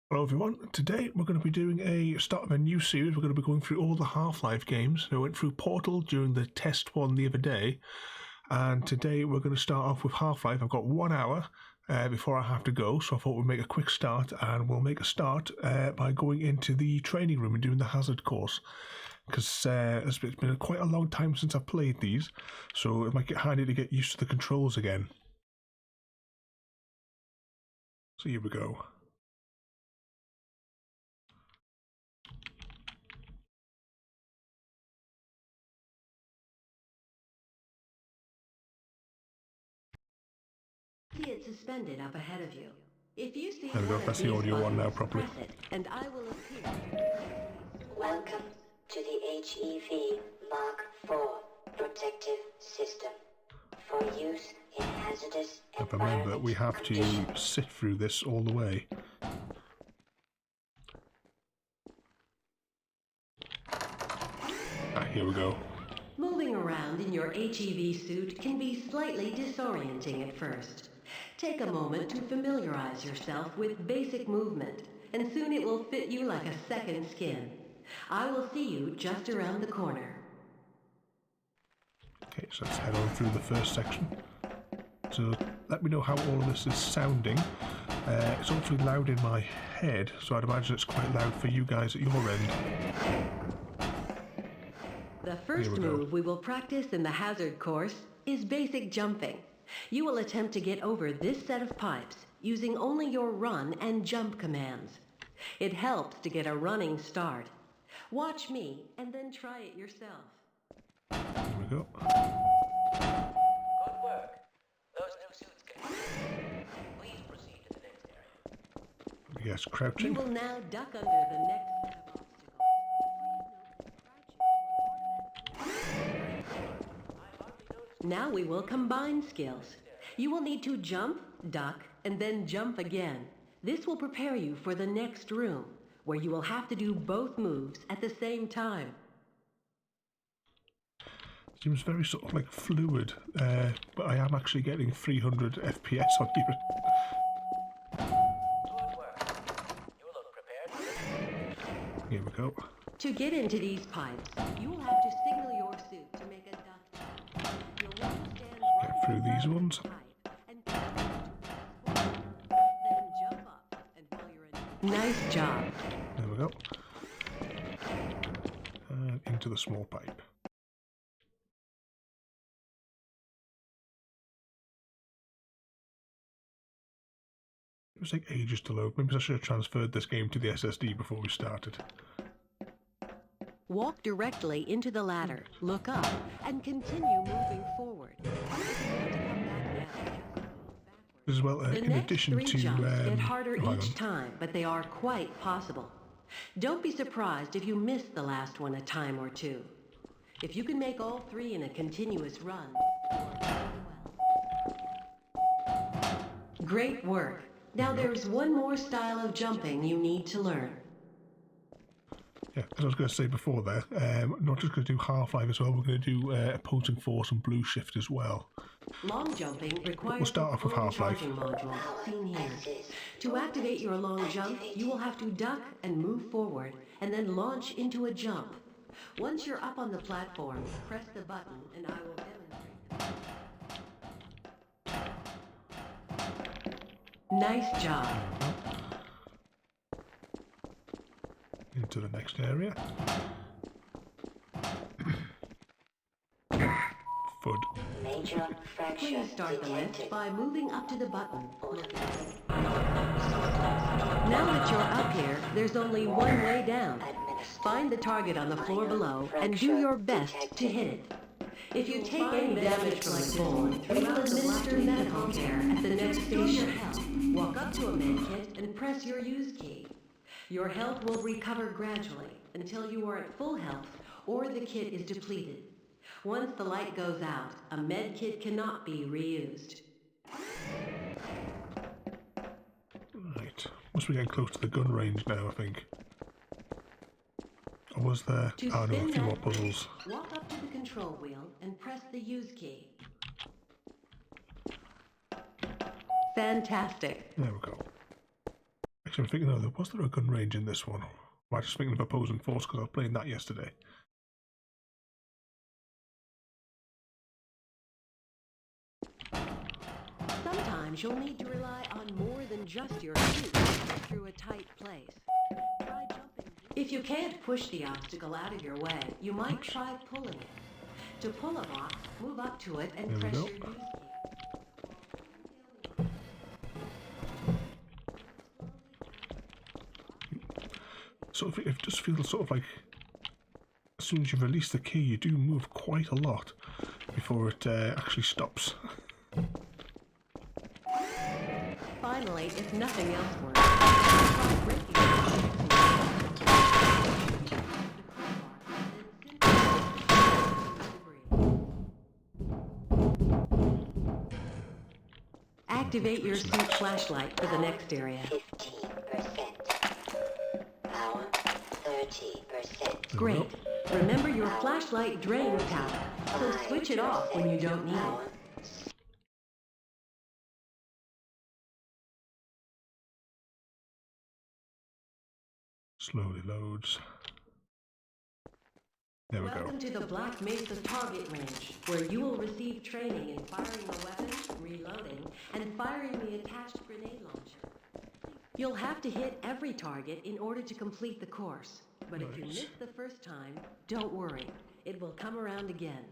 Hello everyone, today we're going to be doing a start of a new series. We're going to be going through all the Half-Life games. We went through Portal during the test one the other day, and today we're going to start off with Half-Life. I've got 1 hour before I have to go, so I thought we'd make a quick start, and we'll make a start by going into the training room and doing the hazard course, because it's been quite a long time since I've played these, so it might get handy to get used to the controls again. So here we go. See it suspended up ahead of you. If you see There we go, that's the audio one now properly. press it, and I will appear. Welcome to the HEV Mark IV protective system for use in hazardous But remember that we have to sit through this all the way. Here we go. Moving around in your HEV suit can be slightly disorienting at first. Take a moment to familiarize yourself with basic movement, and soon it will fit you like a second skin. I will see you just around the corner. Okay, so let's head on through the first section. So let me know how all of this is sounding. It's awfully loud in my head, so I'd imagine it's quite loud for you guys at your end. The first move we will practice in the hazard course is basic jumping. You will attempt to get over this set of pipes using only your run and jump commands. It helps to get a running start. Watch me and then try it yourself. Here we go. Good work. Those new suits can use. Please proceed to the next area. Yes, crouching. You will now duck under the next set of obstacles. Now we will combine skills. You will need to jump, duck, and then jump again. This will prepare you for the next room, where you will have to do both moves at the same time. Seems very sort of like fluid, but I am actually getting 300 FPS on here. Good work. You look prepared. Here we go. To get into these pipes, you will have to signal your suit to make a duck. You'll want to stand right Get through these ones. and then jump up and while you're in. Nice job. There we go. And into the small pipe. It was like ages to load. Maybe I should have transferred this game to the SSD before we started. Walk directly into the ladder, look up, and continue moving forward. As well, The in next addition three to jumps get harder hang each on. time, but they are quite possible. Don't be surprised if you miss the last one a time or two. If you can make all three in a continuous run, you are doing well. Great work. Now there's one more style of jumping you need to learn. Yeah, as I was going to say before there, not just going to do Half-Life as well, we're going to do Opposing Force and Blue Shift as well. Long jumping requires We'll start off with the full Half-Life. charging module seen here. To activate your long jump, you will have to duck and move forward, and then launch into a jump. Once you're up on the platform, press the button, and I will demonstrate. Nice job. Into the next area. Fud. major fracture Please start the lift detected. by moving up to the button. Automatic Now that you're up here, there's only one way down. administered. Find the target on the floor below and do your best to hit it. If you take any damage from a fall, we will administer medical care at the next station. Walk up to a med kit and press your use key. Your health will recover gradually until you are at full health or the kit is depleted. Once the light goes out, a med kit cannot be reused. Right. Must be getting close to the gun range now, I think. Or was there? To Oh no, a spin few more that puzzles. walk up to the control wheel and press the use key. Fantastic. There we go. Actually, I'm thinking, oh, was there a gun range in this one? Or am I just thinking of opposing force because I was playing that yesterday? Sometimes you'll need to rely on more than just your feet to get through a tight place. Try jumping. If you can't push the obstacle out of your way, you might try pulling it. To pull a box, move up to it and press your use key. Sort of, it just feels sort of like as soon as you release the key, you do move quite a lot before it actually stops. Finally, if nothing else works, try breaking Activate your suit flashlight for the next area. 15%. Power 30%. Great. Remember your flashlight drains power, so switch it off when you don't need it. Slowly loads. There we go. Welcome to the Black Mesa target range, where you will receive training in firing a weapon, reloading, and firing the attached grenade launcher. You'll have to hit every target in order to complete the course. But if you miss the first time, don't worry. It will come around again.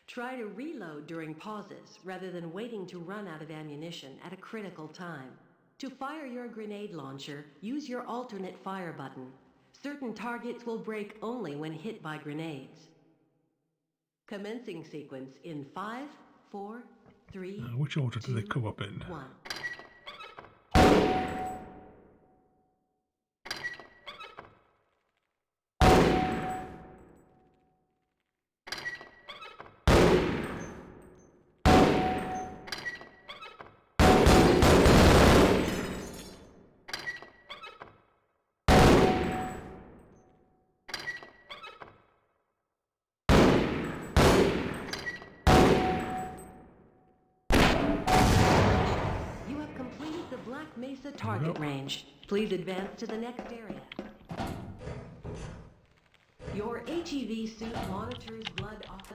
Try to reload during pauses rather than waiting to run out of ammunition at a critical time. To fire your grenade launcher, use your alternate fire button. Certain targets will break only when hit by grenades. Commencing sequence in 5, 4, 3, Which order do they come up in? 1. Black Mesa target range. Please advance to the next area. Your HEV suit monitors blood off.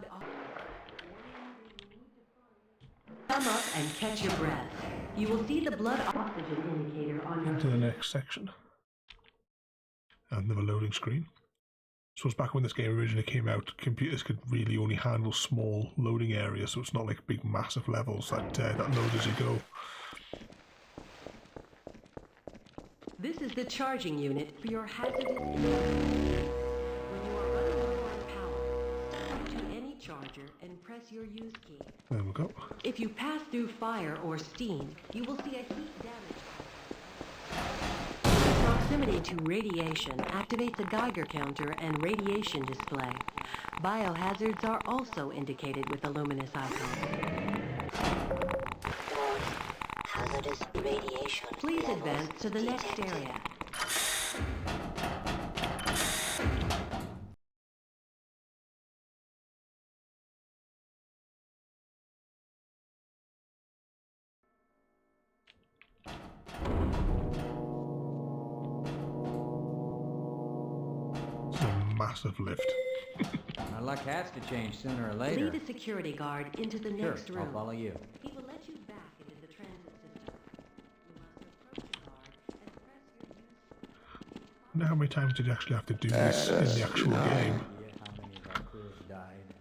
Come up and catch your breath. You will see the blood oxygen indicator on your... To the next section. Another loading screen. So it's back when this game originally came out, computers could really only handle small loading areas, so it's not like big massive levels that load as you go. This is the charging unit for your hazardous... When you are running low on power, step up to any charger and press your use key. There we go. If you pass through fire or steam, you will see a heat damage. Proximity to radiation activates a Geiger counter and radiation display. Biohazards are also indicated with a luminous icon. Hazardous radiation. Please advance to the next area. It's a massive lift. Our luck has to change sooner or later. Lead a security guard into the next room. I'll follow you. He will let you back into the transit system. You must approach the guard and press your use. Now, how many times did you actually have to do this in the actual game? How many of our crew have died?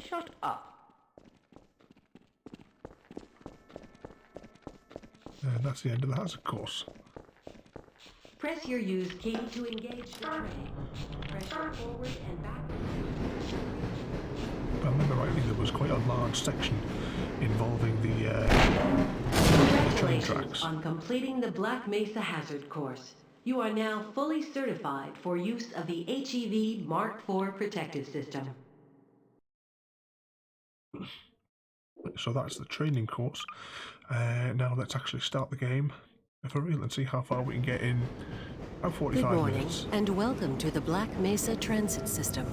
Shut up. And that's the end of the hazard course. Press your use key to engage the train. Pressure forward and backward. If I remember rightly, there was quite a large section involving the train Congratulations tracks. on completing the Black Mesa Hazard course. You are now fully certified for use of the HEV Mark IV protective system. So that's the training course. Now let's actually start the game for real and see how far we can get in About Good 45 morning, minutes. and welcome to the Black Mesa Transit System.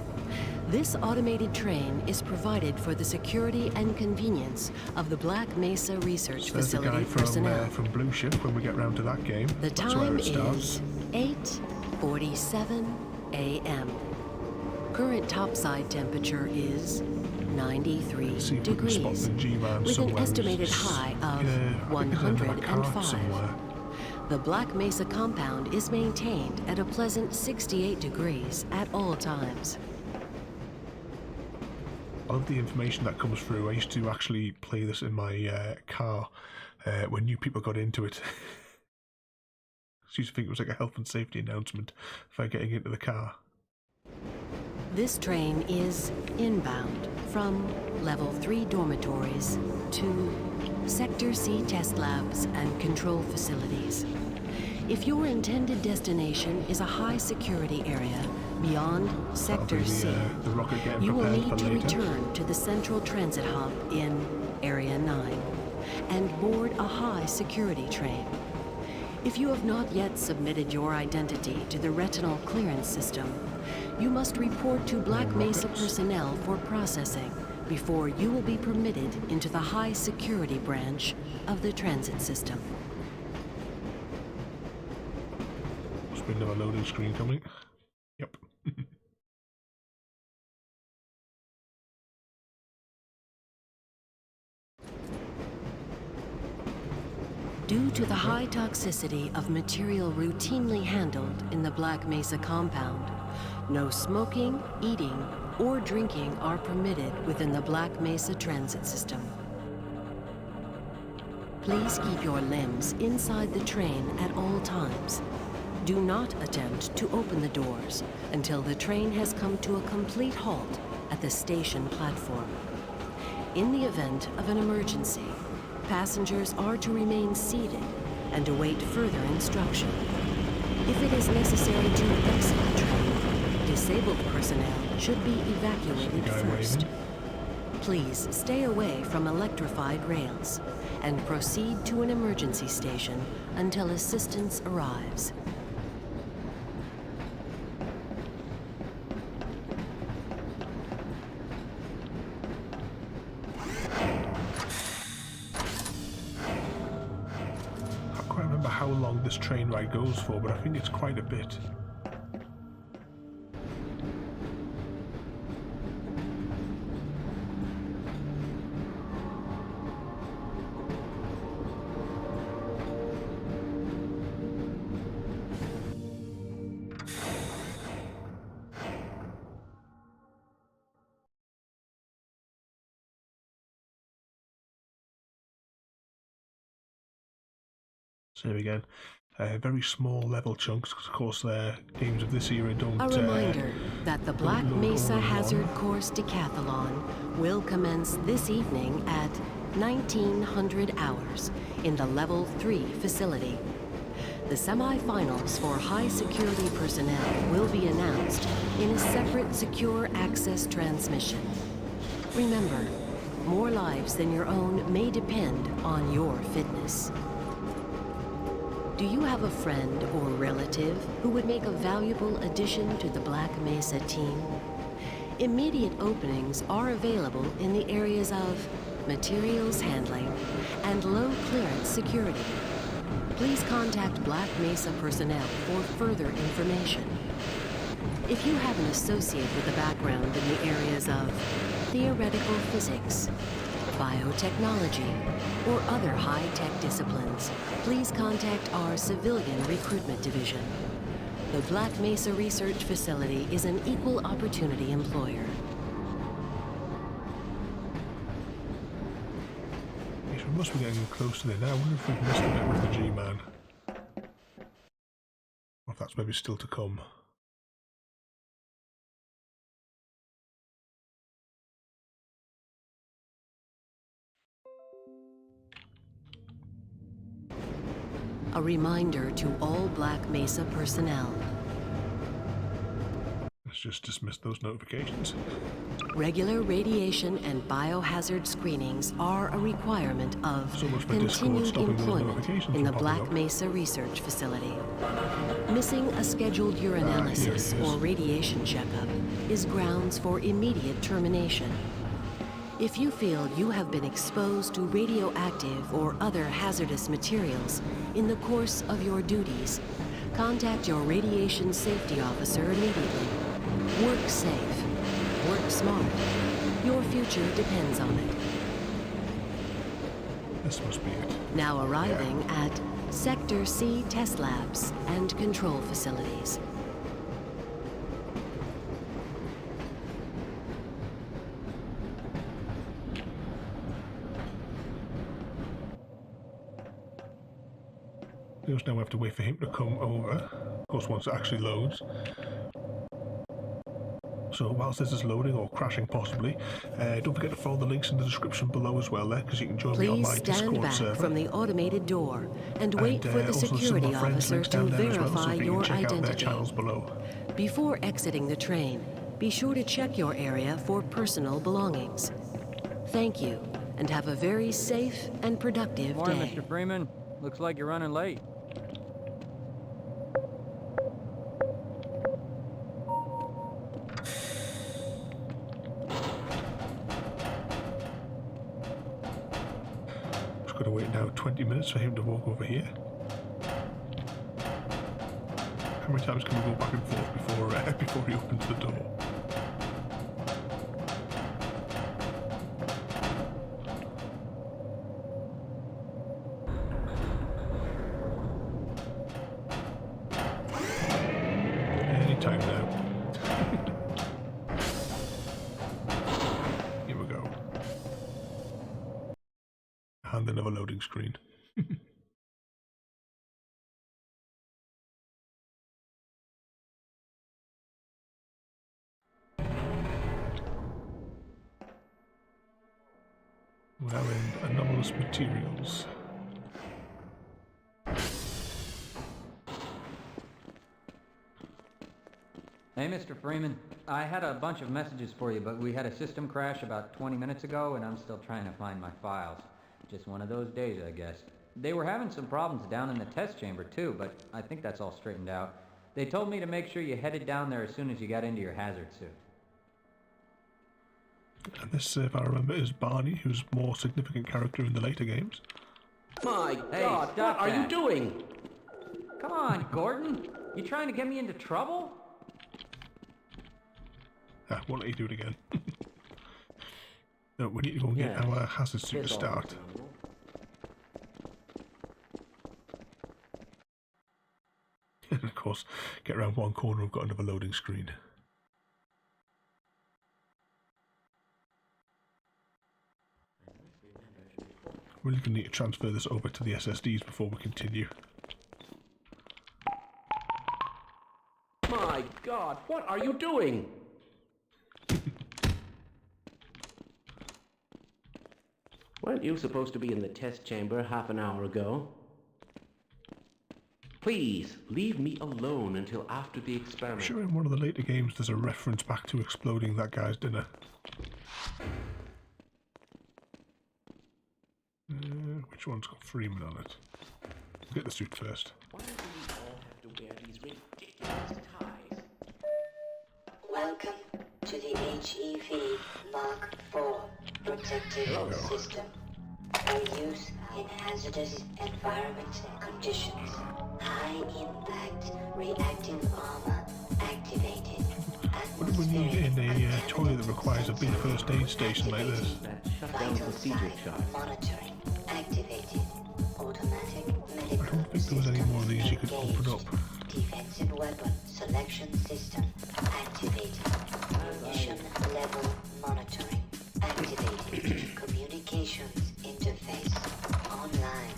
This automated train is provided for the security and convenience of the Black Mesa Research So there's the guy Facility personnel. from Blue Shift when we get round to that game. The That's where time it starts. is 8:47 a.m. Current topside temperature is 93 See if we can spot degrees, the G-Man with an somewhere. estimated high of I think he's under that cart 105. somewhere. The Black Mesa compound is maintained at a pleasant 68 degrees at all times. I love the information that comes through. I used to actually play this in my car when new people got into it. I used to think it was like a health and safety announcement for getting into the car. This train is inbound from Level 3 dormitories to Sector C test labs and control facilities. If your intended destination is a high security area beyond Sector C, the rocket getting you will prepared need for to later. return to the central transit hub in Area 9 and board a high security train. If you have not yet submitted your identity to the retinal clearance system, you must report to Black Mesa personnel for processing before you will be permitted into the high security branch of the transit system. Must be another loading screen coming. Yep. Due to the high toxicity of material routinely handled in the Black Mesa compound, no smoking, eating, or drinking are permitted within the Black Mesa transit system. Please keep your limbs inside the train at all times. Do not attempt to open the doors until the train has come to a complete halt at the station platform. In the event of an emergency, passengers are to remain seated and await further instruction. If it is necessary to exit the train, disabled personnel should be evacuated first. Please stay away from electrified rails and proceed to an emergency station until assistance arrives. I can't remember how long this train ride goes for, but I think it's quite a bit. Save again. Very small level chunks, 'cause of course games of this era don't... A reminder that the Black load Mesa all in Hazard one. Course Decathlon will commence this evening at 1900 hours in the Level 3 facility. The semi-finals for high security personnel will be announced in a separate secure access transmission. Remember, more lives than your own may depend on your fitness. Do you have a friend or relative who would make a valuable addition to the Black Mesa team? Immediate openings are available in the areas of materials handling and low clearance security. Please contact Black Mesa personnel for further information. If you have an associate with a background in the areas of theoretical physics, biotechnology, or other high-tech disciplines, please contact our Civilian Recruitment Division. The Black Mesa Research Facility is an equal opportunity employer. Yes, we must be getting close to there now. I wonder if we've missed a bit with the G-Man. Or if that's maybe still to come. A reminder to all Black Mesa personnel. Let's just dismiss those notifications. Regular radiation and biohazard screenings are a requirement of So much for Discord continued stopping those employment notifications in the from popping Black up. Mesa Research Facility. Missing a scheduled urinalysis here it is. or radiation checkup is grounds for immediate termination. If you feel you have been exposed to radioactive or other hazardous materials in the course of your duties, contact your radiation safety officer immediately. Work safe. Work smart. Your future depends on it. This must be it. Now arriving at Sector C test labs and control facilities. We just now have to wait for him to come over. Of course, once it actually loads. So whilst this is loading or crashing possibly, don't forget to follow the links in the description below as well there, because you can join me on Please my stand Discord back server. from the automated door and wait for the also some of security my friends' officer links to down there as well, so verify you your can check out their identity. channels below. Before exiting the train, be sure to check your area for personal belongings. Thank you, and have a very safe and productive Morning, day. Mr. Freeman. Looks like you're running late. Just got to wait now 20 minutes for him to walk over here. How many times can we go back and forth before he opens the door? Anytime now. Here we go. And another loading screen. We're now in anomalous materials. Hey, Mr. Freeman. I had a bunch of messages for you, but we had a system crash about 20 minutes ago, and I'm still trying to find my files. Just one of those days, I guess. They were having some problems down in the test chamber, too, but I think that's all straightened out. They told me to make sure you headed down there as soon as you got into your hazard suit. And this, if I remember, is Barney, who's a more significant character in the later games. My Hey, God, what stop are you that. doing? Come on, Gordon. You trying to get me into trouble? Ah, won't let you do it again. No, we need to go and get Yes, our hazard suit to it's all start. understandable. And of course, get around one corner, we've got another loading screen. We're going to need to transfer this over to the SSDs before we continue. My God, what are you doing? Weren't you supposed to be in the test chamber half an hour ago? Please, leave me alone until after the I'm experiment. sure in one of the later games there's a reference back to exploding that guy's dinner. Which one's got Freeman on it? Get the suit first. Why do we all have to wear these ridiculous ties? Welcome to the HEV Mark IV protective system for use in hazardous environment conditions. High impact reactive armor activated. What do we need in a toy that requires a big first aid station like this? That shutdown procedure chart. Monitoring activated. Automatic medical I don't think there was any more of these you could open up. Defensive weapon selection system activated. Munition level monitoring activated. Communications interface online.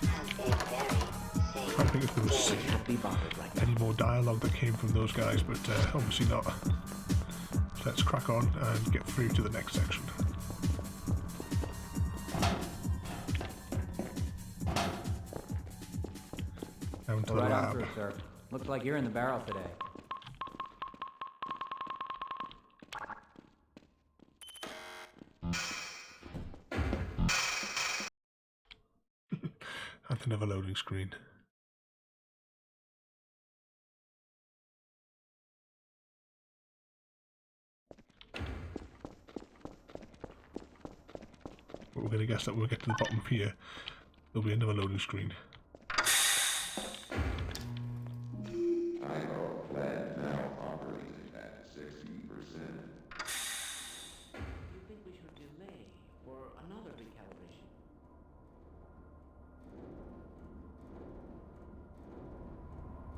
Have a very safe I think if there was day. Can't be bothered like that. any more dialogue that came from those guys, but obviously not. So let's crack on and get through to the next section. Down to Go the right on lab. through, sir. Looks like you're in the barrel today. with another loading screen. But we're going to guess that when we get to the bottom here, there'll be another loading screen.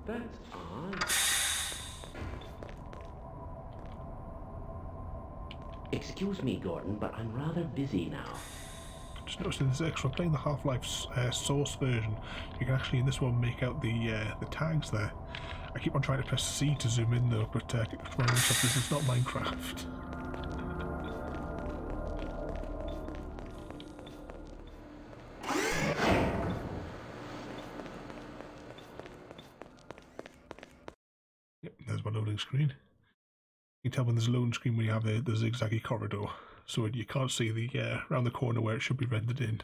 That's odd. Excuse me, Gordon, but I'm rather busy now. Just noticing this extra, playing the Half-Life Source version, you can actually in this one make out the tags there. I keep on trying to press C to zoom in though, but this is not Minecraft. Yep, there's my loading screen. You can tell when there's a loading screen when you have the zigzaggy corridor, so you can't see the around the corner where it should be rendered in.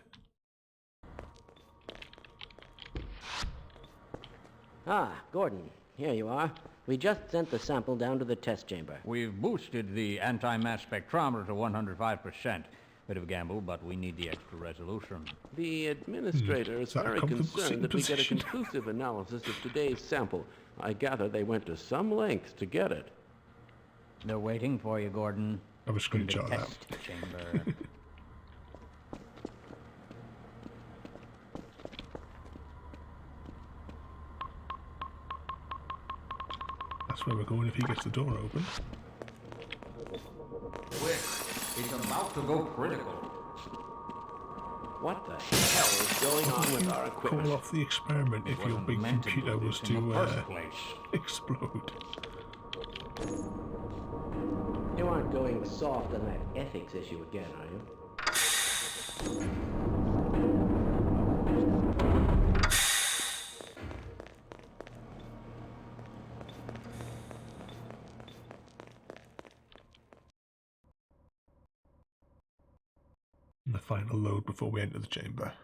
Ah, Gordon, here you are. We just sent the sample down to the test chamber. We've boosted the anti-mass spectrometer to 105%. Bit of a gamble, but we need the extra resolution. The administrator is very concerned that we get a conclusive analysis of today's sample. I gather they went to some lengths to get it. They're waiting for you, Gordon. I have a screenshot of that. Test chamber. That's where we're going if he gets the door open. Quick, it's about to go critical. What the hell is going on with our equipment? Call off the experiment if your big computer was to explode. You aren't going soft on that ethics issue again, are you? And the final load before we enter the chamber.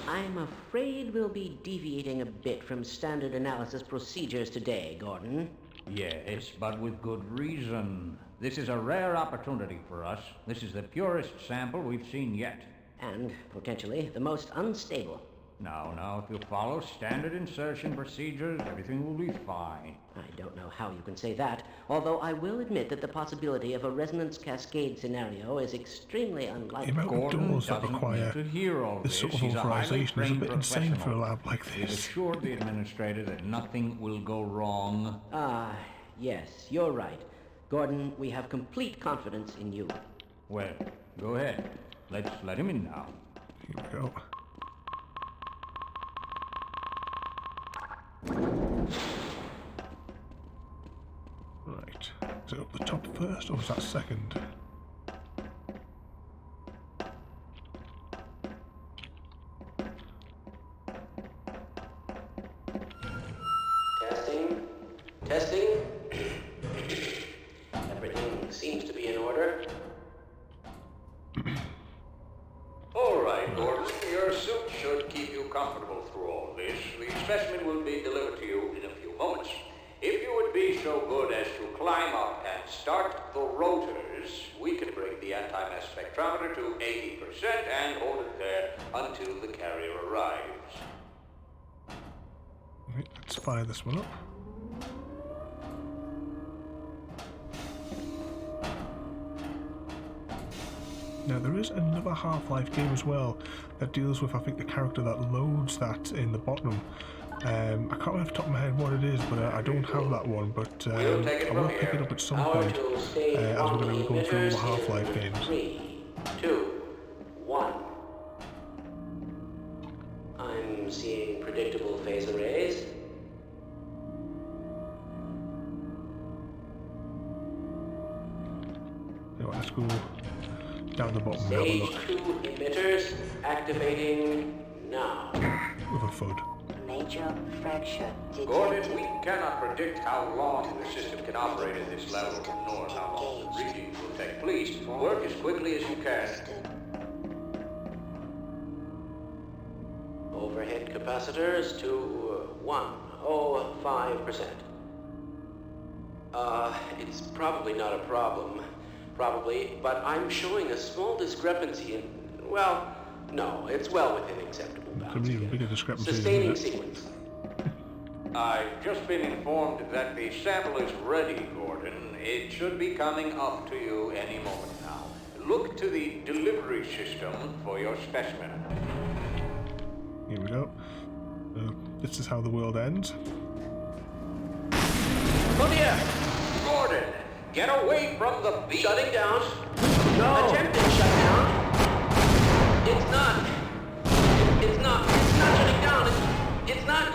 I'm afraid we'll be deviating a bit from standard analysis procedures today, Gordon. Yes, but with good reason. This is a rare opportunity for us. This is the purest sample we've seen yet. And, potentially, the most unstable. Now, if you follow standard insertion procedures, everything will be fine. I don't know how you can say that, although I will admit that the possibility of a resonance cascade scenario is extremely unlikely. The amount of doors that doesn't require need to hear all this sort of He's a highly authorization is a trained bit insane for a professional. lab like We've this. assured the administrator that nothing will go wrong. Ah, yes, you're right. Gordon, we have complete confidence in you. Well, go ahead. Let's let him in now. Here we go. Right. Is it up the top first, or is that second? Testing. Everything seems to be in order. All right, Gordon. Your suit should keep you comfortable through all this. The specimen will be delivered to you in a few moments. If you would be so good as to climb up and start the rotors, we can bring the anti-mass spectrometer to 80% and hold it there until the carrier arrives. Right, let's fire this one up. Now there is another Half-Life game as well that deals with, I think, the character that loads that in the bottom. I can't remember off the top of my head what it is, but I don't have that one, but I will pick it up at some point as we're going to be going through all the Half-Life games. 3, 2, 1. I'm seeing predictable phase arrays. Anyway, let's go down the bottom and have a Stage look 2 emitters activating now. with a FUD. Major fracture detected. Gordon, we cannot predict how long the system can operate at this level, nor how long the readings will take. Please, work as quickly as you can. Overhead capacitors to 105%. It's probably not a problem. Probably, but I'm showing a small discrepancy in... Well, no, it's well within acceptable bounds. Some even bigger discrepancies. Sustaining sequence. I've just been informed that the sample is ready, Gordon. It should be coming up to you any moment now. Look to the delivery system for your specimen. Here we go. This is how the world ends. Come here! Gordon, get away from the beam. Shutting down. No. Attempted shutdown. It's not. It's not shutting down. It's not.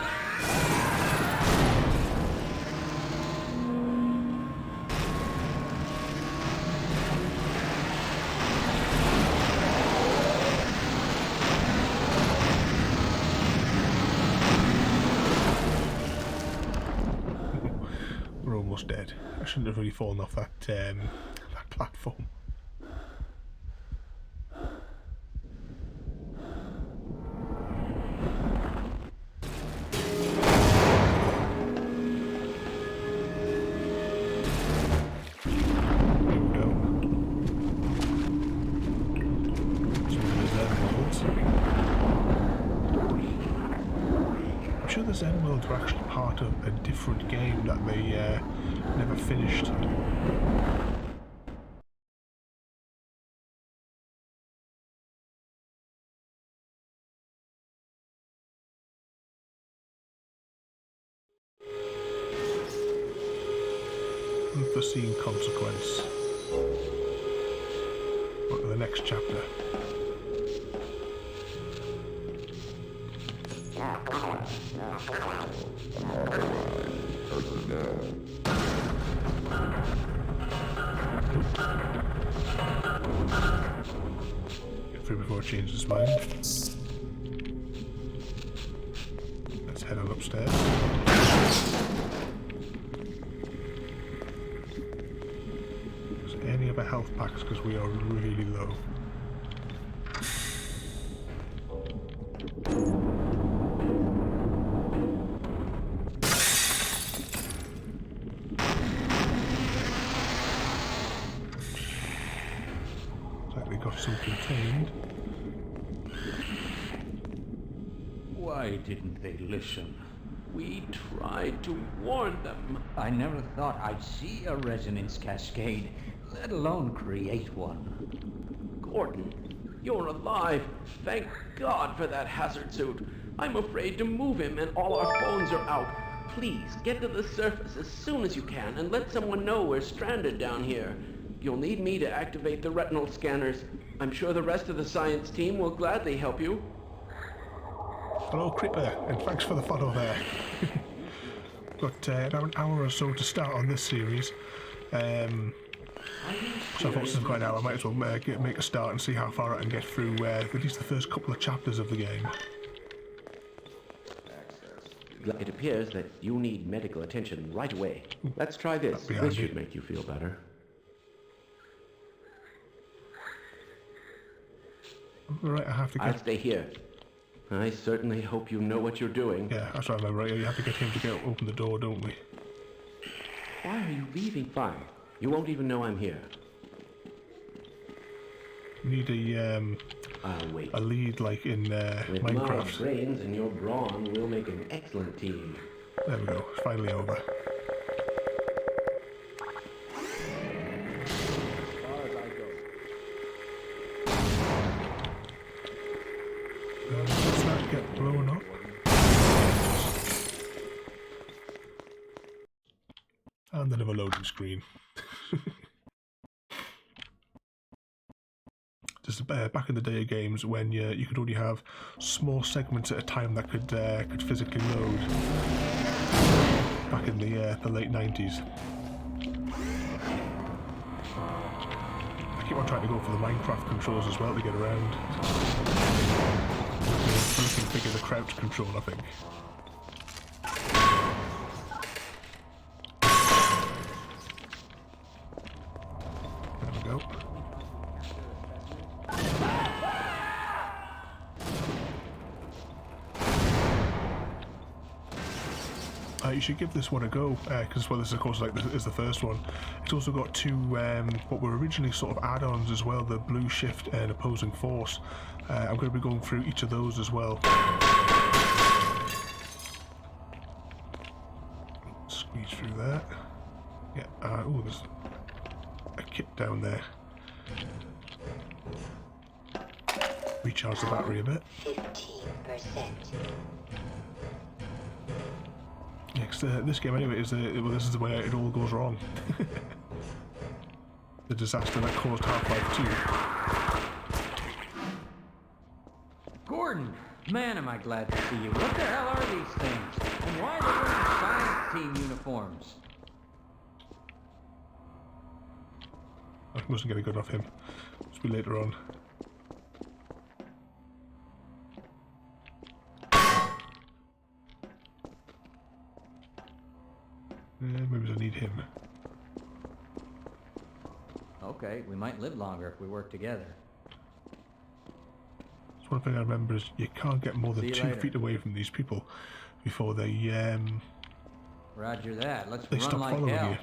We're almost dead. I shouldn't have really fallen off that platform. The Zen worlds were actually part of a different game that they never finished. Unforeseen consequence. On to the next chapter. Get through before it changes its mind. Let's head on upstairs. Is there any other health packs? Because we are really low. Some contained. Why didn't they listen? We tried to warn them. I never thought I'd see a resonance cascade, let alone create one. Gordon, you're alive. Thank God for that hazard suit. I'm afraid to move him and all our phones are out. Please, get to the surface as soon as you can and let someone know we're stranded down here. You'll need me to activate the retinal scanners. I'm sure the rest of the science team will gladly help you. Hello, Creeper, and thanks for the follow there. Got about an hour or so to start on this series. So I thought since I've got an hour, I might as well make a start and see how far I can get through at least the first couple of chapters of the game. It appears that you need medical attention right away. Let's try this. This should make you feel better. Right, I have to get... I'll stay here. I certainly hope you know what you're doing. Yeah, that's what I remember. Right? You have to get him to open the door, don't we? Why are you leaving? Fine. You won't even know I'm here. Need I'll wait. a lead like in With Minecraft. my brains and your brawn, we'll make an excellent team. There we go. It's finally over. Does that get blown up? And another loading screen. Just back in the day of games when you could only have small segments at a time that could physically load. Back in the late 90s. I keep on trying to go for the Minecraft controls as well to get around. You can figure the crouch control, I think. you should give this one a go, because well, this of course is the first one. It's also got two what were originally sort of add-ons as well, the Blue Shift and Opposing Force. I'm going to be going through each of those as well. Squeeze through that. Yeah. Oh, there's a kit down there. Recharge the battery a bit. 15%. Yeah, 'cause, this game anyway is well, this is the way it all goes wrong. The disaster that caused Half-Life 2. Gordon, man, am I glad to see you. What the hell are these things? And why are they wearing science team uniforms? I wasn't getting good off him. Must be later on. Maybe I need him. Okay, we might live longer if we work together. That's one thing I remember is you can't get more than 2 feet away from these people before they Roger that. Let's they run stop like following hell. you.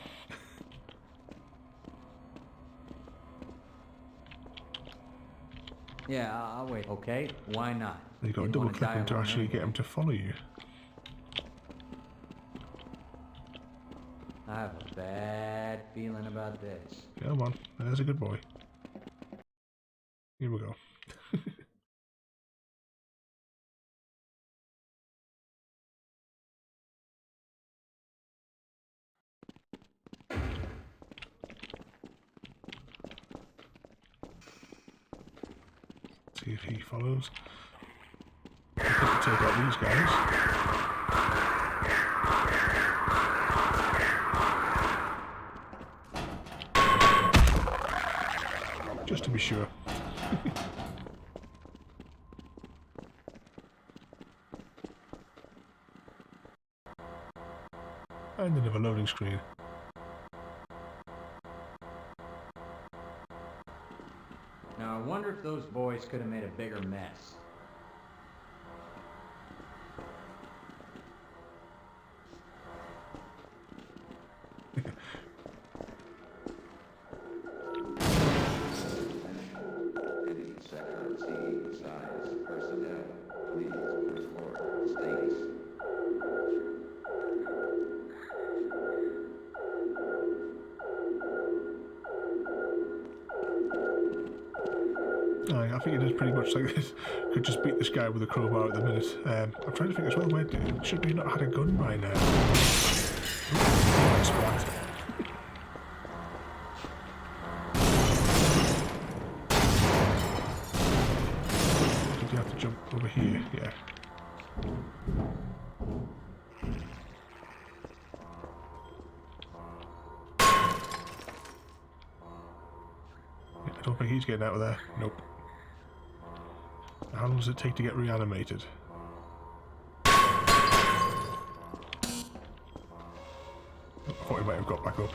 Yeah, I'll wait. Okay, why not? You've got to You double wanna click die them to alone actually get anyway. them to follow you. I have a bad feeling about this. Come on, there's a good boy. Here we go. See if he follows. I think we'll take out these guys. Just to be sure. And another loading screen. Now, I wonder if those boys could have made a bigger mess. I think it is pretty much like this. Could just beat this guy with a crowbar at the minute. I'm trying to think as well, where should we not had a gun by now? Ooh, splat. Did you have to jump over here? Yeah. I don't think he's getting out of there. Nope. How long does it take to get reanimated? I thought he might have got back up.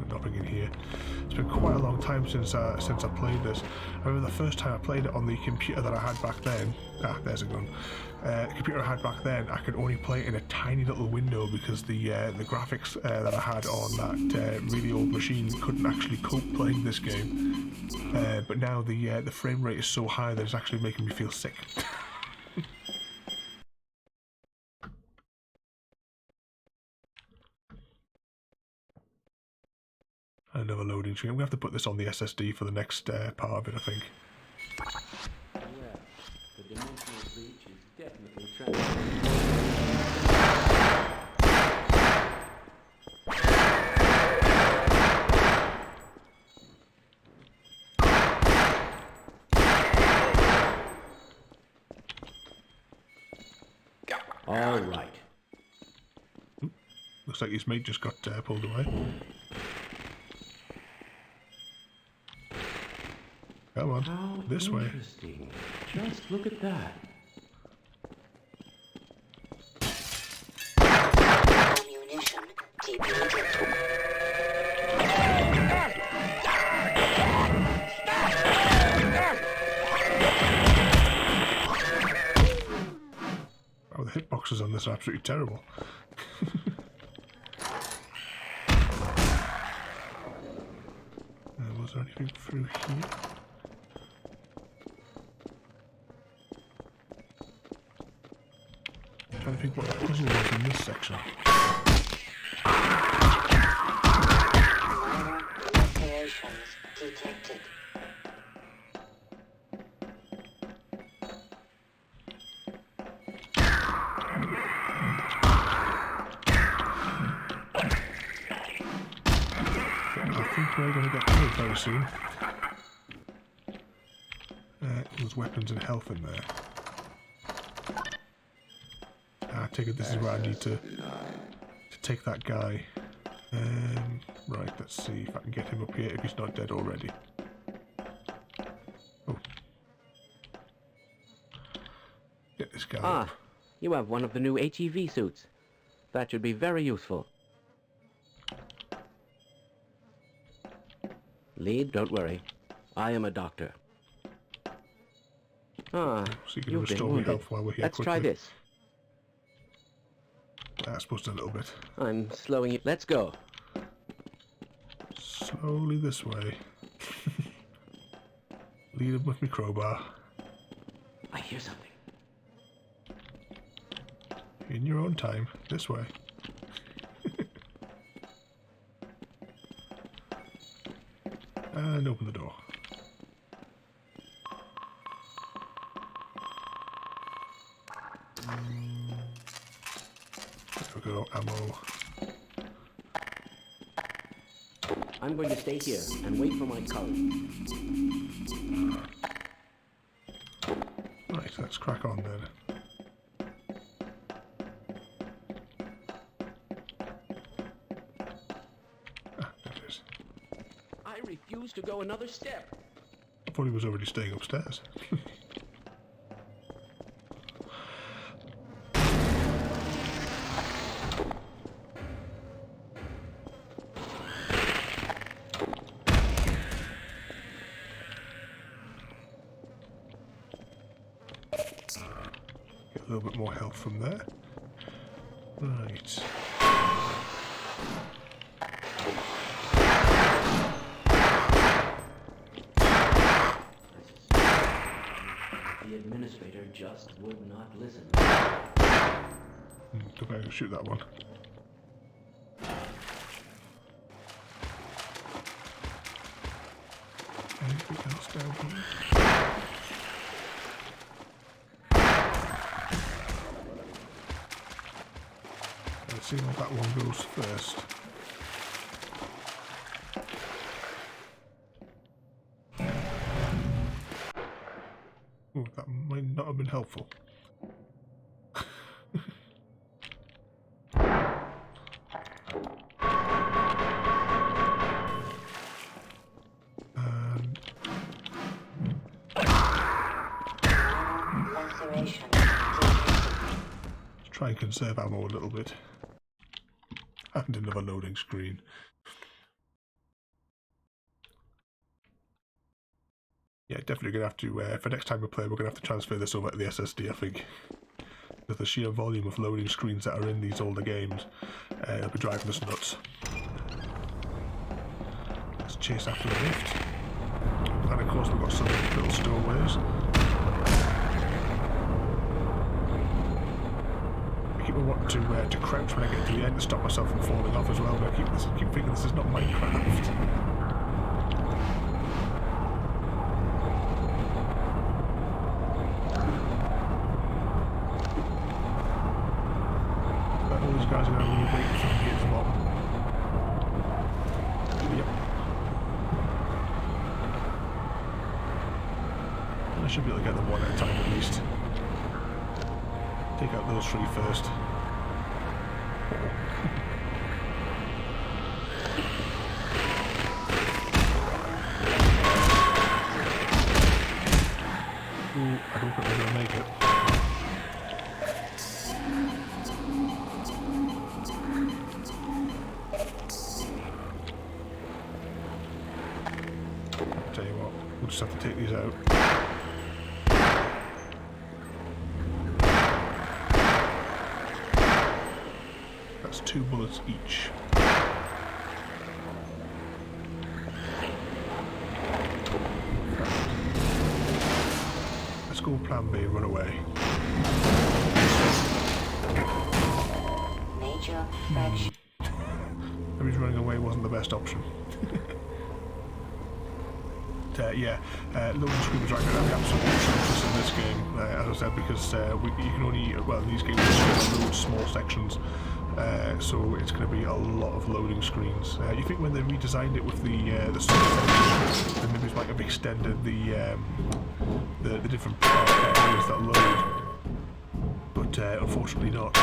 Nothing in here. It's been quite a long time since I played this. I remember the first time I played it on the computer that I had back then. Ah, there's a gun. The computer I had back then, I could only play it in a tiny little window because the graphics that I had on that really old machine couldn't actually cope playing this game. But now the frame rate is so high that it's actually making me feel sick. Another loading screen. I'm going to have to put this on the SSD for the next part of it, I think. Well, the dimensional breach is definitely trying. All right. Looks like his mate just got pulled away. Come on, How this way. interesting. Just look at that. Ammunition depleted. this are absolutely terrible. Was there anything through here? I'm trying to think what the puzzle was in this section. Alterations detected. I think we're going to get killed very soon. There's weapons and health in there. I take it this is where I need to take that guy. Right, let's see if I can get him up here if he's not dead already. Oh. Get this guy up. You have one of the new HEV suits. That should be very useful. Lead, don't worry. I am a doctor. So you can restore me health while we're here. Let's quickly. try this. That's supposed to a little bit. I'm slowing it. Let's go. Slowly this way. Lead him with my crowbar. I hear something. In your own time. This way. And open the door. There we go, ammo. I'm going to stay here and wait for my colleague. Right, let's crack on then. Ah, there it is. I refuse to go another step. I thought he was already staying upstairs. Get a little bit more health from there. Right. The administrator just would not listen. Go back and shoot that one. Anything else down here? Let's see where that one goes first. Oh, that might not have been helpful. Laceration. Try and conserve ammo a little bit. And another loading screen. Yeah, definitely going to have to, for next time we play, we're going to have to transfer this over to the SSD, I think. With the sheer volume of loading screens that are in these older games, it'll be driving us nuts. Let's chase after the lift. And of course we've got some little stowaways. I keep wanting to crouch when I get to the end to stop myself from falling off as well, but I keep thinking this is not Minecraft. Guys are going to really wait for me at the bottom. Yep. I should be able to get them one at a time at least. Take out those three first. Ooh, I don't think we're going to make it. Tell you what, we'll just have to take these out. That's 2 bullets each. Let's go plan B and run away. Major fraction. Maybe running away wasn't the best option. Yeah, loading screens are going to be absolutely useless in this game, as I said, because you can only, well, in these games you load small sections, so it's going to be a lot of loading screens. You think when they redesigned it with the source, then maybe it might have extended the different areas that load, but unfortunately not.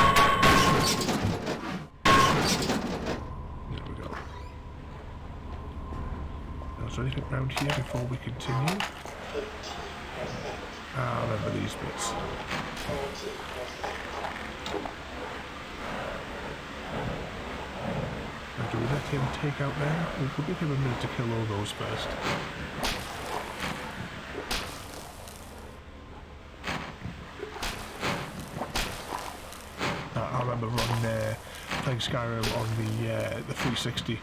There we go. Is there anything around here before we continue? 50%. I remember these bits. 30%. Now, do we let him take out there? We'll give him a minute to kill all those first. I remember playing Skyrim on the 360,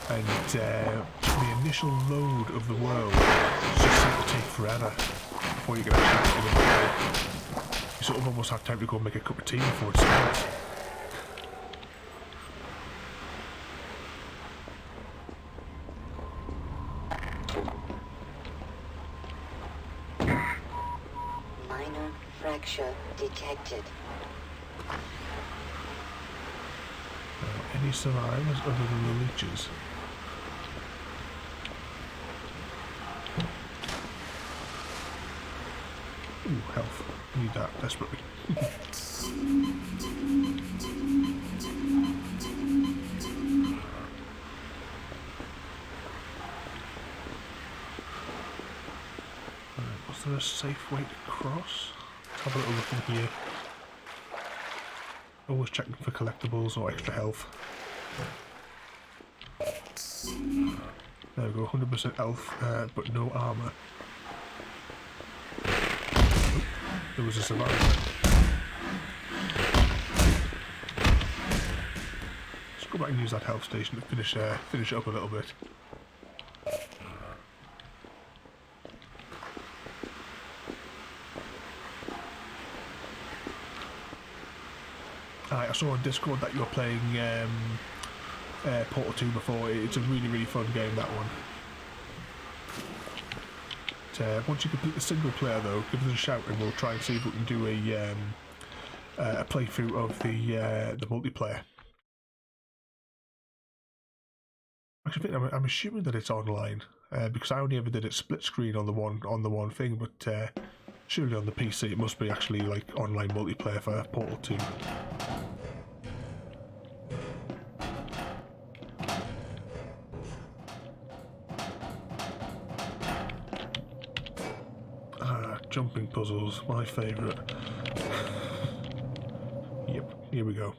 and the initial load of the world just seemed to take forever before you could actually get it. You sort of almost have time to go and make a cup of tea before it starts. Minor fracture detected. Any survivors other than the leeches? Ooh, health. Need that desperately. Was there a safe way to cross? Let's have a little look in here. Always checking for collectibles or extra health. There we go, 100% health, but no armour. Oh, there was a survivor. Let's go back and use that health station to finish it up a little bit. I saw on Discord that you were playing Portal 2 before. It's a really, really fun game, that one. But, once you complete the single player, though, give us a shout and we'll try and see if we can do a playthrough of the multiplayer. Actually, I'm assuming that it's online because I only ever did it split screen on the one thing, but surely on the PC it must be actually like online multiplayer for Portal 2. Jumping puzzles, my favourite. Yep, here we go.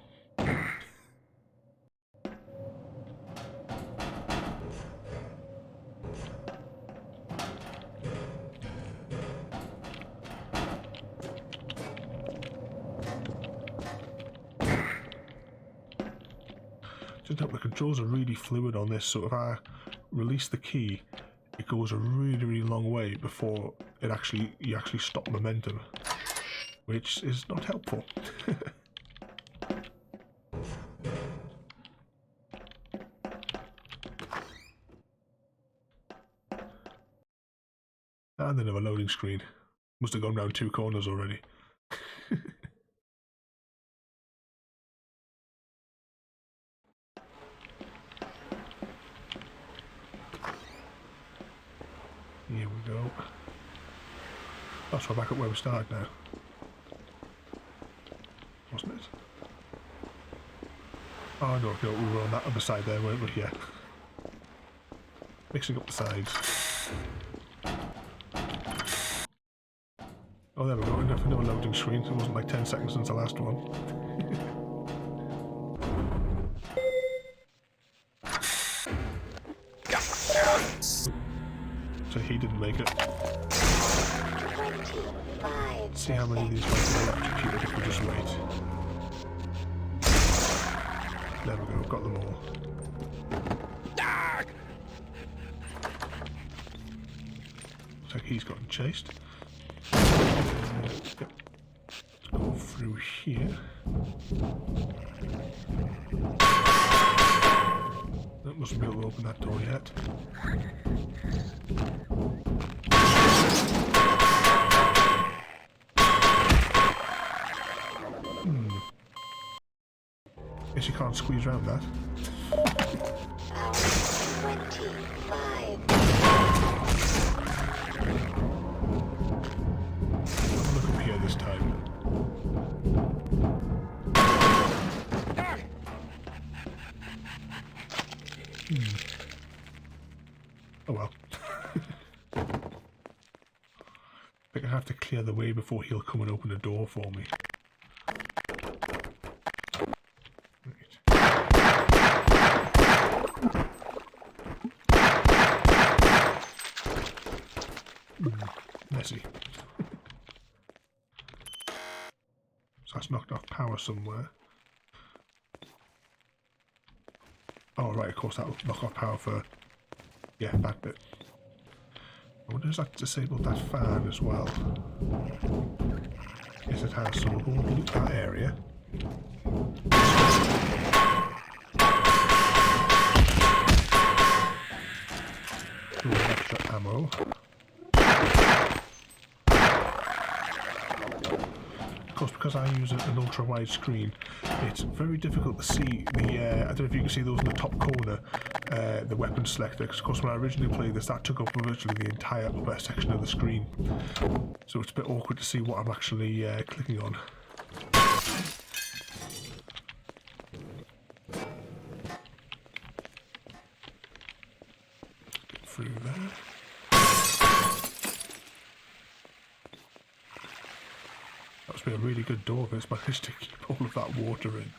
Just hope the controls are really fluid on this, so if I release the key, it goes a really, really long way before you actually stop momentum, which is not helpful. And another loading screen. Must have gone round 2 corners already. Here we go. That's right back up where we started now. Wasn't it? Oh no, we were on that other side there, weren't we? Yeah. Mixing up the sides. Oh, there we go. Another loading screen. It wasn't like 10 seconds since the last one. So he didn't make it. 25. Let's see how many of these might be electrocuted if we just wait. There we go, got them all. Looks like he's gotten chased. Yep. Let's go through here. That mustn't be able to open that door yet. Guess you can't squeeze around that. Hour 25. Look up here this time. Oh well. I think I have to clear the way before he'll come and open the door for me. Messy. So that's knocked off power somewhere. Oh right, of course that'll knock off power for, yeah, that bit. I wonder if that disabled that fan as well. Yes it has, so we'll go and loot that area. Ooh, extra ammo. Of course, because I use an ultra-wide screen, it's very difficult to see the, I don't know if you can see those in the top corner, the weapon selector, because of course when I originally played this, that took up virtually the entire upper section of the screen. So it's a bit awkward to see what I'm actually clicking on. Get through there. That's been a really good door, but it's managed to keep all of that water in.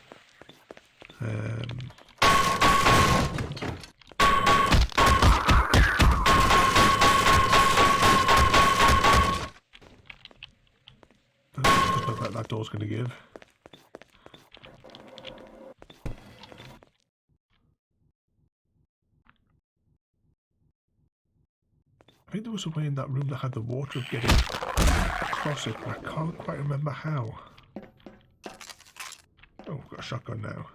Doesn't look like that door's going to give. I think there was a way in that room that had the water of getting across it, but I can't quite remember how. Oh, we've got a shotgun now.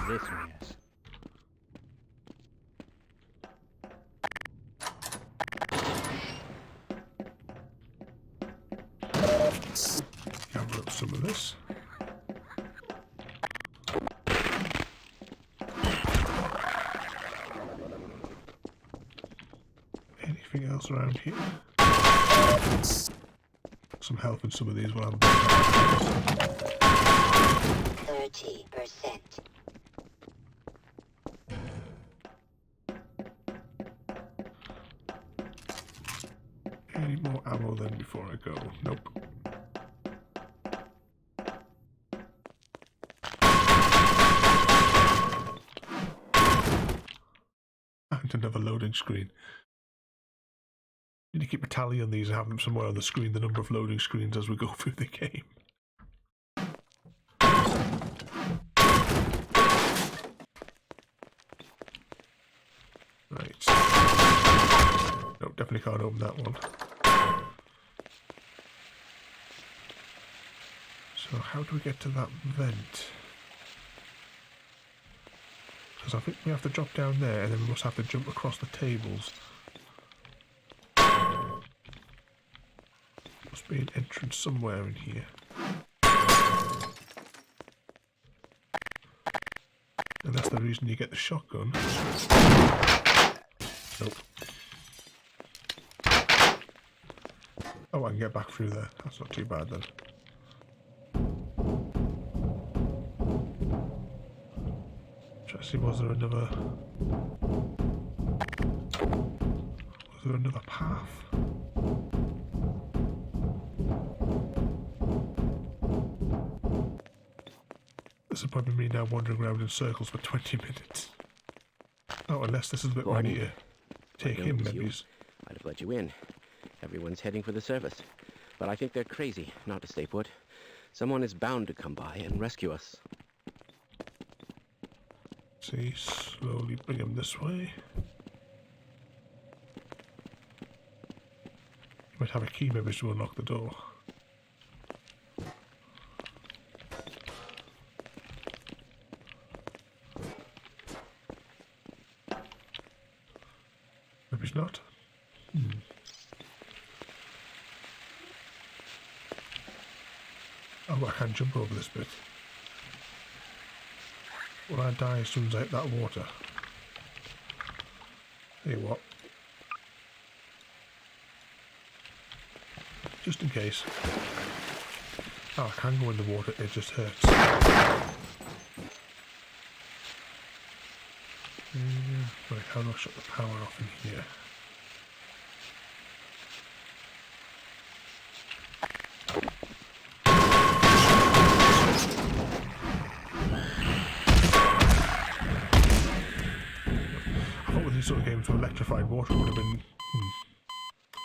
This mess. Gather up some of this. Anything else around here? Some health in some of these while I'm doing that. 30%. Any more ammo then before I go? Nope. And another loading screen. Need to keep a tally on these and have them somewhere on the screen, the number of loading screens as we go through the game. Right. Nope, definitely can't open that one. So how do we get to that vent? Because I think we have to drop down there and then we must have to jump across the tables. Must be an entrance somewhere in here. And that's the reason you get the shotgun. Nope. Oh, I can get back through there. That's not too bad then. Try to see, was there another path? This is probably me now wandering around in circles for 20 minutes. Oh, unless this is a bit where I need to take him, maybe. I'd have let you in. everyone's heading for the surface. But I think they're crazy not to stay put. Someone is bound to come by and rescue us. See, slowly bring him this way. Might have a key maybe to unlock the door. Maybe it's not. Oh, I can't jump over this bit. Will I die as soon as I hit that water? Tell you what. Just in case. Oh, I can go in the water, it just hurts. Right, how do I shut the power off in here? I thought with these sort of games with electrified water it would have been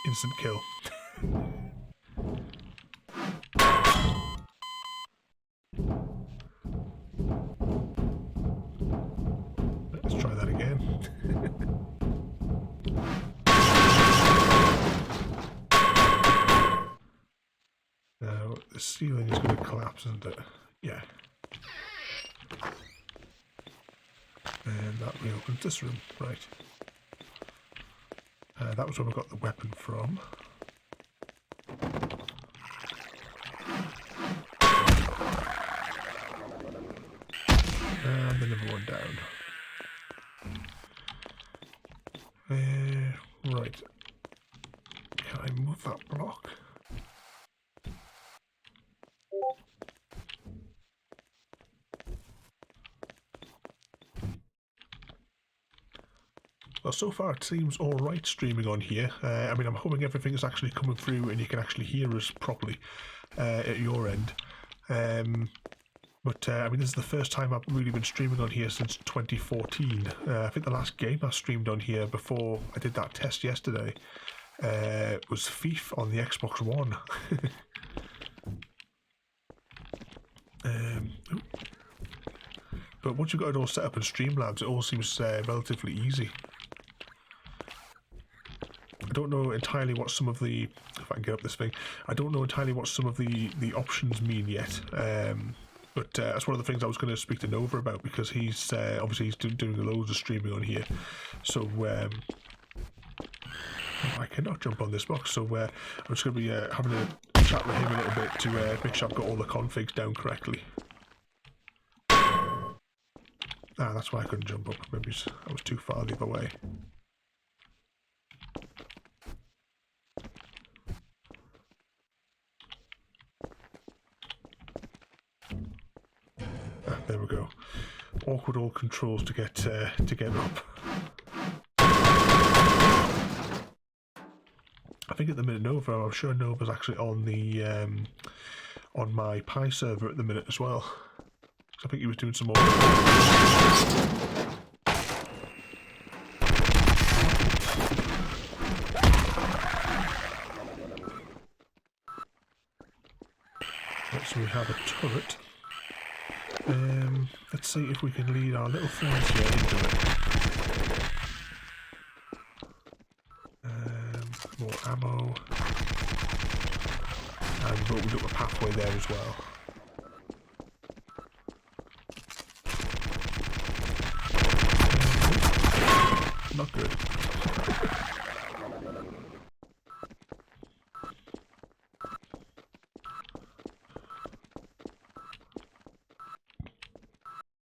instant kill. Let's try that again. Now, the ceiling is going to collapse, isn't it? Yeah. And that reopens this room, right. That was where we got the weapon from. And another one down. Right. Can I move that block? Well, so far it seems alright streaming on here. I mean, I'm hoping everything is actually coming through and you can actually hear us properly at your end. But I mean, this is the first time I've really been streaming on here since 2014. I think the last game I streamed on here before I did that test yesterday was FIFA on the Xbox One. But once you've got it all set up in Streamlabs, it all seems relatively easy. I don't know entirely what some of the, if I can get up this thing, I don't know entirely what some of the options mean yet. But that's one of the things I was going to speak to Nova about, because he's obviously he's doing loads of streaming on here. So I cannot jump on this box. So I'm just going to be having a chat with him a little bit to make sure I've got all the configs down correctly. Ah, that's why I couldn't jump up. Maybe I was too far the other way. There we go. Awkward old controls to get up. I think at the minute Nova, I'm sure Nova's actually on the on my Pi server at the minute as well. I think he was doing some more. Right, so we have a turret. Let's see if we can lead our little friends here into it. More ammo. And we've opened up a pathway there as well. Not good.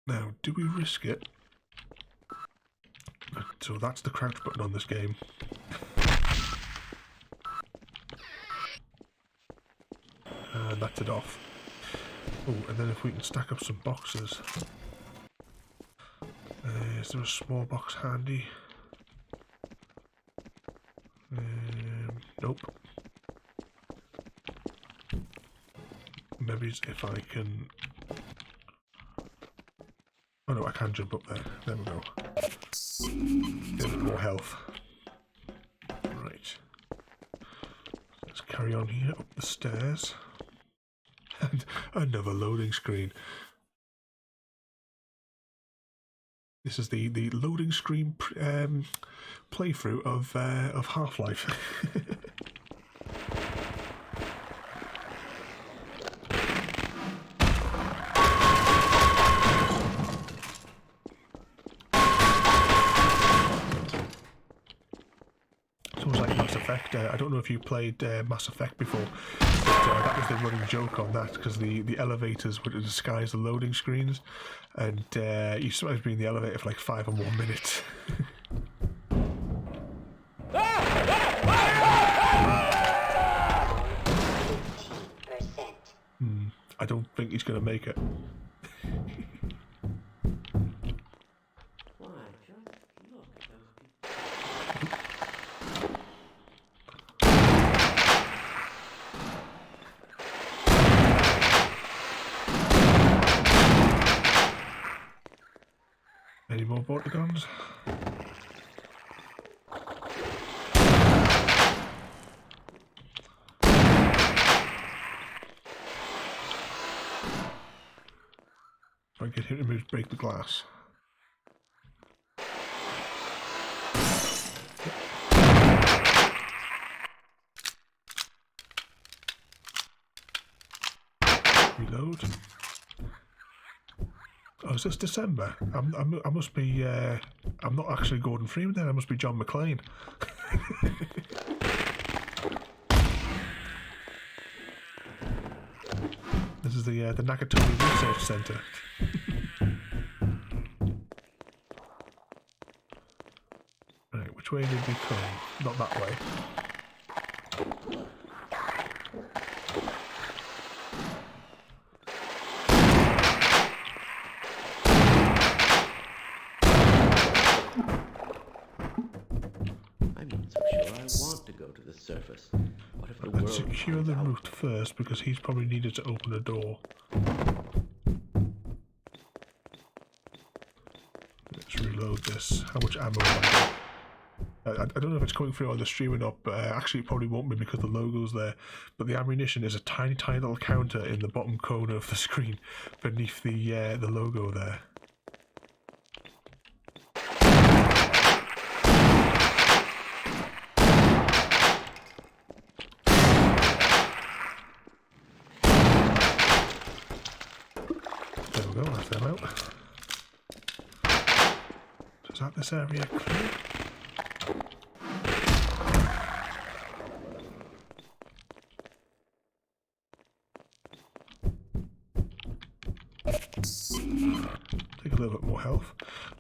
Now, do we risk it? So that's the crouch button on this game. And that's it off. Oh, and then if we can stack up some boxes. Is there a small box handy? Nope. Maybe if I can... Oh no, I can jump up there. There we go. Get a bit more health. Right. carry on here, up the stairs. And another loading screen. This is the loading screen playthrough of Half-Life. It's almost like Mass Effect. I don't know if you played Mass Effect before, but that was the running joke on that, because the elevators would disguise the loading screens, and you sometimes be in the elevator for like 5 or more minutes. I don't think he's going to make it. Why, just look at those people. Any more Vortigons? If I get him to break the glass. Reload. Oh, is this December? I must be. I'm not actually Gordon Freeman then. I must be John McClane. This is the Nakatomi Research Center. Right, which way did we come? Not that way. I'm not so sure I want to go to the surface. What if the world Let's secure the finds out? route first, because he's probably needed to open a door. Let's reload this. How much ammo have I got? I don't know if it's coming through on the stream or not, but actually it probably won't be because the logo's there. But the ammunition is a tiny, tiny little counter in the bottom corner of the screen beneath the logo there. There we go, that's them out. So is that this area clear? Take a little bit more health.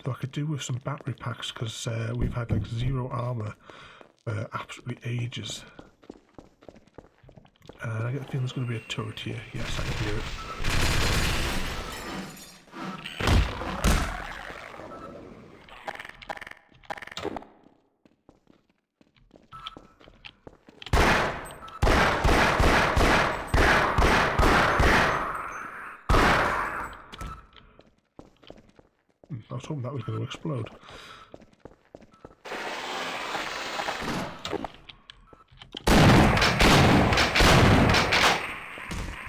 So I could do with some battery packs, because we've had like 0 armor for absolutely ages. And I get the feeling there's going to be a turret here. Yes, I can hear it. I was hoping that was going to explode.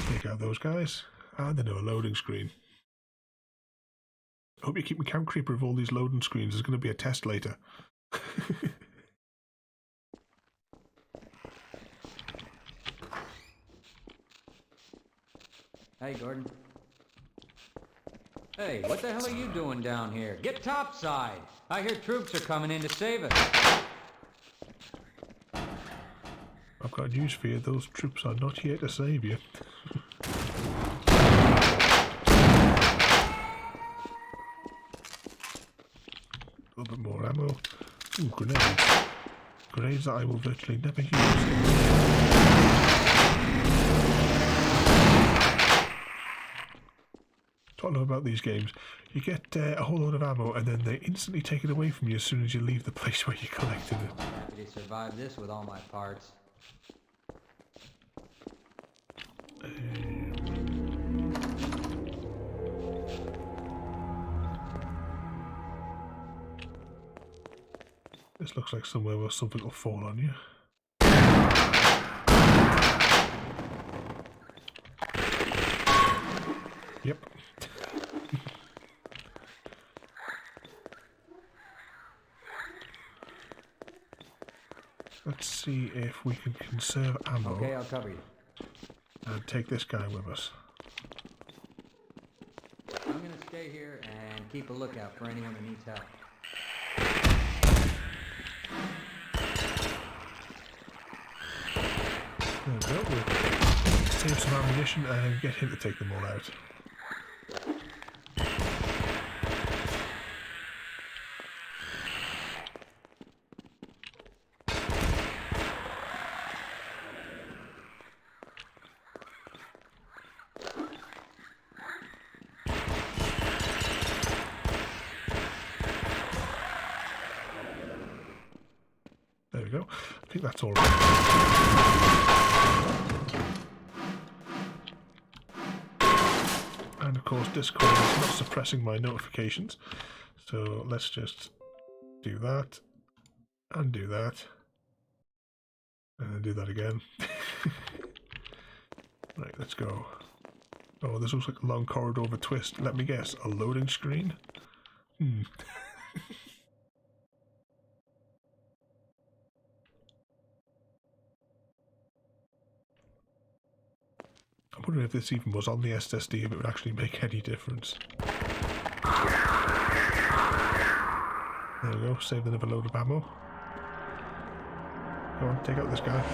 Take out those guys. And another loading screen. I hope you keep me Camp Creeper with all these loading screens. There's going to be a test later. Hey, Gordon. Hey, what the hell are you doing down here? Get topside! I hear troops are coming in to save us. I've got news for you. Those troops are not here to save you. A little bit more ammo. Ooh, grenades. Grenades that I will virtually never use. What I love about these games, you get a whole load of ammo and then they instantly take it away from you as soon as you leave the place where you collected it. Happy to survive this with all my parts. This looks like somewhere where something will fall on you. Yep. Let's see if we can conserve ammo Okay, I'll cover you. and take this guy with us. I'm gonna stay here and keep a lookout for anyone who needs help. There we go. We'll save some ammunition and get him to take them all out. There we go. I think that's all right. And of course Discord is not suppressing my notifications. So let's just do that. And do that. And then do that again. Right, let's go. Oh, this looks like a long corridor with a twist. Let me guess, a loading screen? I wonder if this even was on the SSD, if it would actually make any difference. There we go, saved another load of ammo. Go on, take out this guy.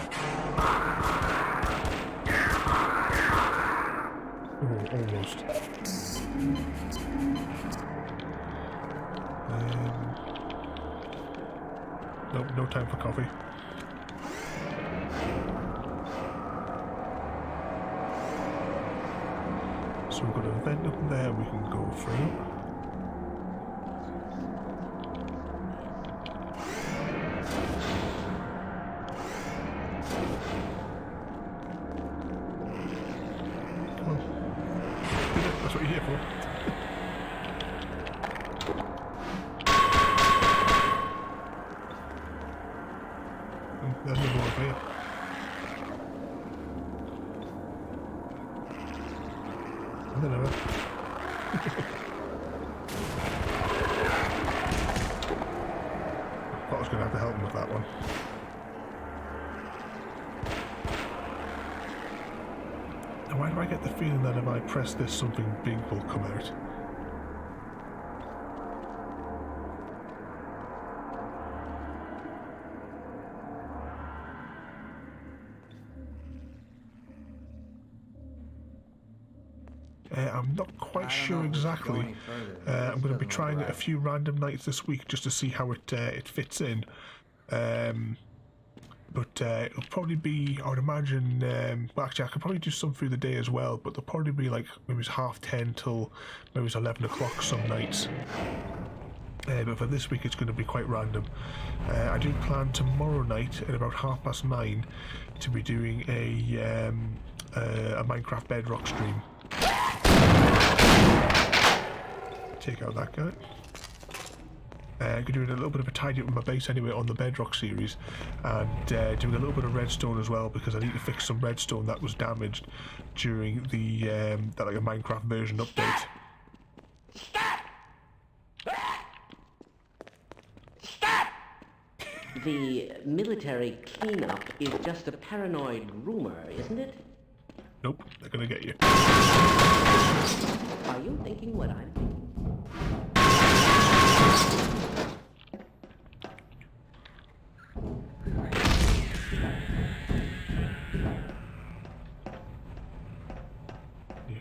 Oh, almost. Nope, no time for coffee. So we've got a vent up there we can go through. Come on. That's what you're here for. There's another one for you. I don't know. I was going to have to help him with that one. Now, why do I get the feeling that if I press this, something big will come out? I'm not quite sure exactly. I'm going to be trying it a few random nights this week just to see how it fits in. But it'll probably be, I would imagine, well actually I could probably do some through the day as well, but they'll probably be like maybe it's 10:30 till maybe it's 11 o'clock some nights. But for this week it's going to be quite random. I do plan tomorrow night at about 9:30 to be doing a Minecraft Bedrock stream. Take out that guy. I'm doing a little bit of a tidy up with my base anyway on the Bedrock series, and doing a little bit of redstone as well because I need to fix some redstone that was damaged during the that like a Minecraft version update. Stop! Stop! The military cleanup is just a paranoid rumor, isn't it? Nope, they're gonna get you. Are you thinking what I'm thinking?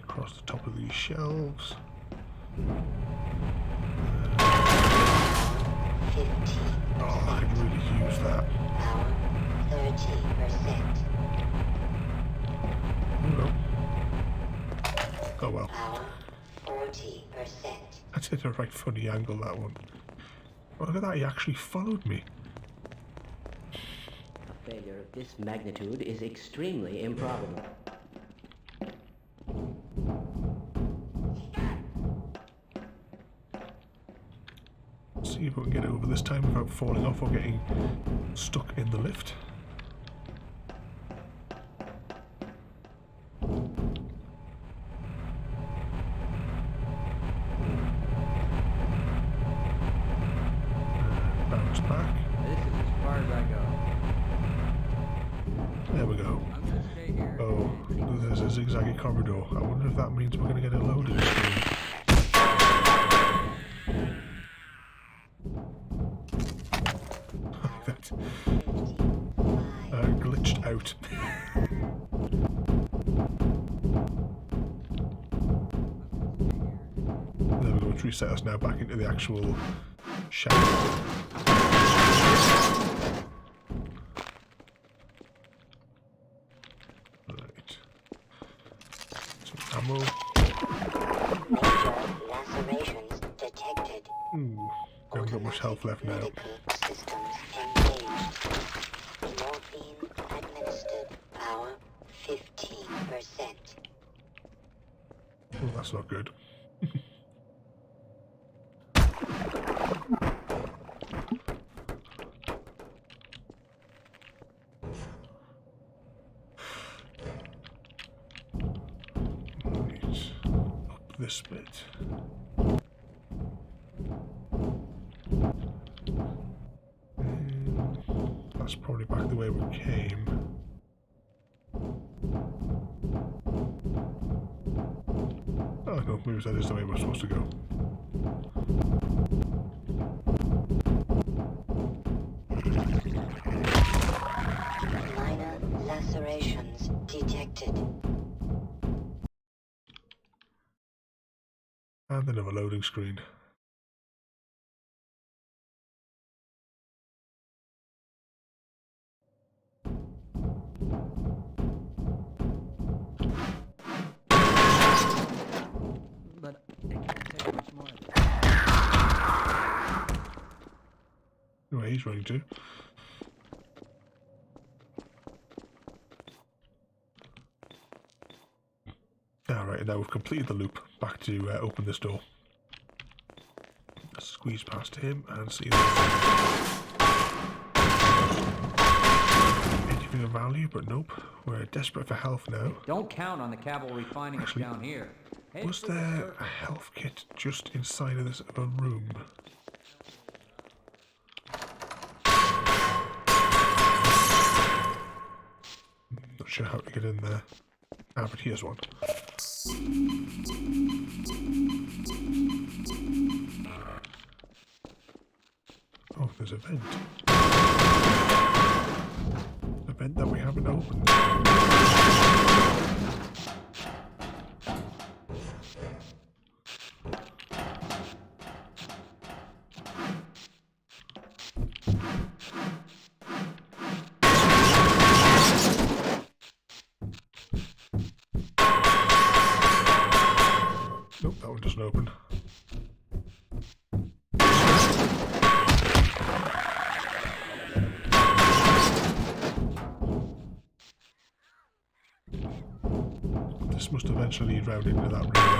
Across the top of these shelves. 15. Oh, I could really use that. Power 30%. Oh well. Power 40%. That's at a right funny angle, that one. Oh, look at that, he actually followed me. A failure of this magnitude is extremely improbable. See if we can get it over this time without falling off or getting stuck in the lift. back. This is as far as I go. There we go. I'm gonna stay here. Oh, there's a zigzaggy corridor. I wonder if that means we're going to get a loading screen. That glitched out. There we go, it's reset us now back into the actual shadow. Right. Some ammo. Major lacerations detected. Ooh, we haven't got much health left now. Medical systems engaged. Morphine administered. Power 15%. Oh, that's not good. Right, up this bit. That's probably back the way we came. Oh no, maybe that is the way we're supposed to go. Minor lacerations detected. And another loading screen. But it can't take much more. Where he's running to. Alright, now we've completed the loop. Back to open this door. Squeeze past him and see anything of value, but nope. We're desperate for health now. Don't count on the cavalry finding us down here. Head Was for the there circle. a health kit just inside of this other room? Not sure how to get in there. Ah, but here's one. Oh, there's a vent. A vent that we haven't opened. Nope, that one doesn't open. This must eventually lead round into that room.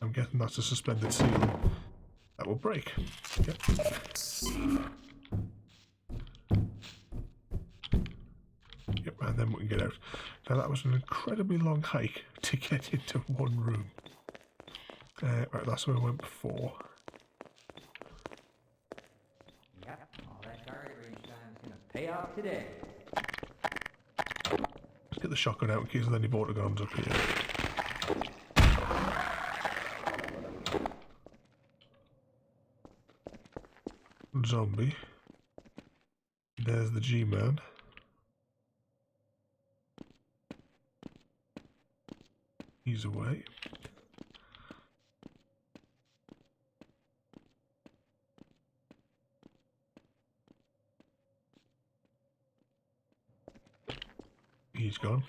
I'm guessing that's a suspended seal that will break. Yep. Yep, and then we can get out. Now that was an incredibly long hike to get into one room. Right, that's where we went before. Yep, all that target range time is gonna pay off today. Let's get the shotgun out in case there's any vortigons up here. Zombie. There's the G-Man. He's away. He's gone.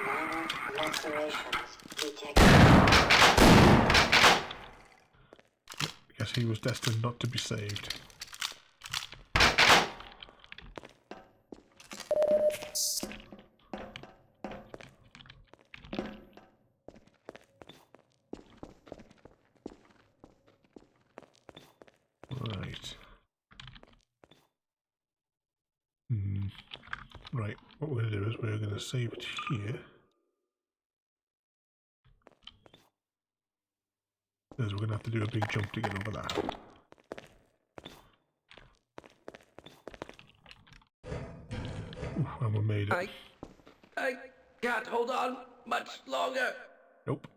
Minor lacerations detected. he was destined not to be saved. Right. Right, what we're going to do is we're going to save it here. Because we're going to have to do a big jump to get over that. Ooh, and we made it. I can't hold on much longer. Nope.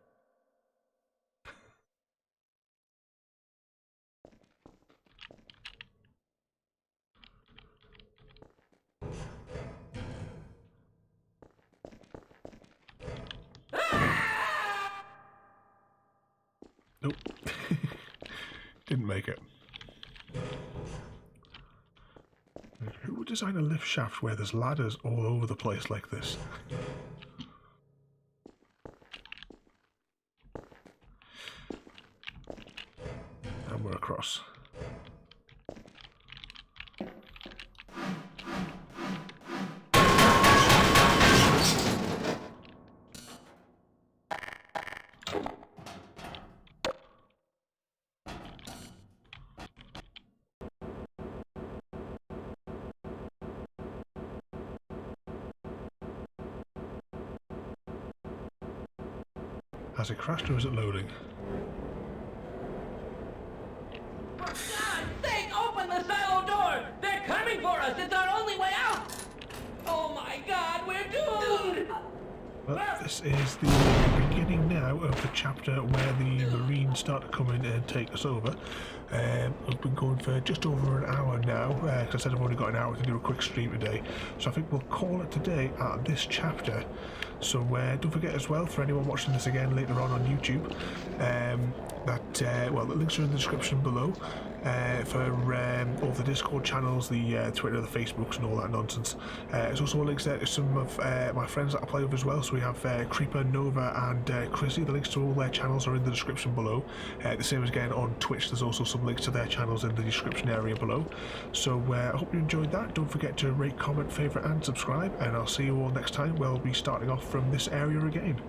Nope. Didn't make it. Who would design a lift shaft where there's ladders all over the place like this? And we're across. Has it crashed or is it loading? For God's sake, open the silo door! They're coming for us! It's our only way out! Oh my God, we're doomed! Well, this is the beginning now of the chapter where the Marines start to come in and take us over. I've been going for just over an hour now, because I said I've only got an hour to do a quick stream today. So I think we'll call it today at this chapter. So don't forget as well, for anyone watching this again later on YouTube, well, the links are in the description below for all the Discord channels, the Twitter, the Facebooks and all that nonsense. There's also links there to some of my friends that I play with as well. So we have Creeper, Nova and Chrissy. The links to all their channels are in the description below. The same as again on Twitch, there's also some links to their channels in the description area below. So I hope you enjoyed that. Don't forget to rate, comment, favourite and subscribe, and I'll see you all next time. We'll be starting off from this area again.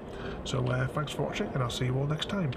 So thanks for watching, and I'll see you all next time.